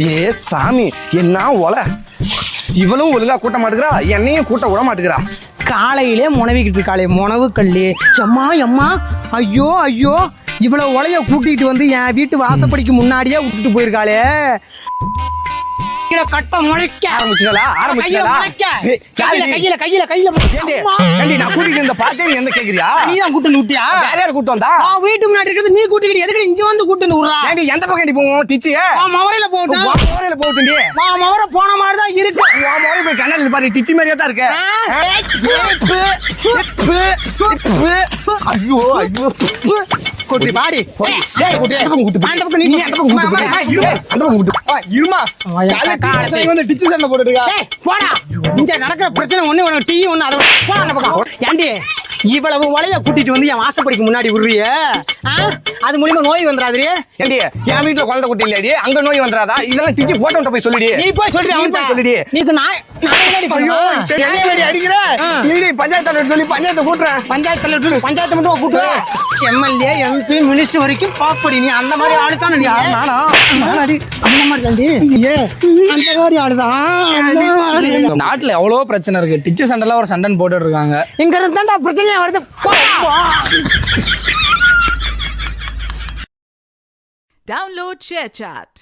ஏ சாமி என்ன ஒலை, இவளும் ஒழுங்கா கூட்ட மாட்டுக்கிறா, என்னையும் கூட்ட விட மாட்டுக்கிறா. காலையிலே முனவிக்கிட்டு இருக்காளே முனவு கல்லு. எம்மா எம்மா, ஐயோ ஐயோ, இவ்வளவு உலைய கூட்டிட்டு வந்து என் வீட்டு வாசப்படிக்கு முன்னாடியே விட்டுட்டு போயிருக்காளே. கட்ட முளைக்க ஆரம்பிச்சுங்களா? ஏய், கையில கையில கையில கையில ஏண்டி, நான் கூட்டிட்டு இருந்த பார்த்தே நீ எந்த கேக்குறியா? நீ தான் கூட்டு விட்டியா? வேற யார் கூட்டு வந்தா? வீட்டு முன்னாடி இருக்கிறது நீ கூட்டிக்கிட்டு எதுக்கு இங்க வந்து கூட்டு விடுறா? ஏண்டி, எந்த பக்கம் ஏண்டி போவோம்? டிச்சு மவரையில போட்டோம். மவரையில போட்டுண்டி. மவரை போன மாதிரி தான் இருக்கு. மவரை போய் கண்ணாடி பாரு, டிச்சு மாதிரியே தான் இருக்கு. ஐயோ ஐயோ, கூட்டி பாடி. அந்த பக்கம் நீ அந்த பக்கம் கூட்டு. இருமா வந்து டிச்சு சண்டை போட்டுருக்கா. போடா, இங்க நடக்கிற பிரச்சனை ஒண்ணு உனக்கு டீ ஒண்ணு அதை போடா அந்த பக்கம். ஏண்டி இவ்வளவு உலைய கூட்டிட்டு வந்து என் வாசப்படிக்கு முன்னாடி விடுறிய, அது மூலியமா நோய் வந்துடாதே. ஏண்டி, என் வீட்டுல குழந்தை குட்டி இல்லடி, அங்க நோய் வந்துடாதா? இதெல்லாம் டிச்சு போட்டு போய் சொல்லிடி. நீ போய் சொல்றி, அவன் சொல்லிடி. நீக்கு நான் அடிக்கிற இல்லடி, பஞ்சாயத்து தலைவர் சொல்லி பஞ்சாயத்தை கூட்டுறேன். பஞ்சாயத்து தலைவர் பஞ்சாயத்து மட்டும் கூட்டு. எம்எல்ஏ எம்பி மினிஸ்டர் வரைக்கும் பாப்படி. நீ அந்த மாதிரி ஆளு தானே? நானா அந்த மாதிரி தாண்டி, அந்த மாதிரி ஆளுதான். நாட்டுல எவ்வளவோ பிரச்சனை இருக்கு, டிச்சு சண்டைலாம் ஒரு சண்டைன்னு போட்டுட்டு இருக்காங்க. இங்க இருந்தாண்டா பிரச்சனையா வருது. Download ShareChat.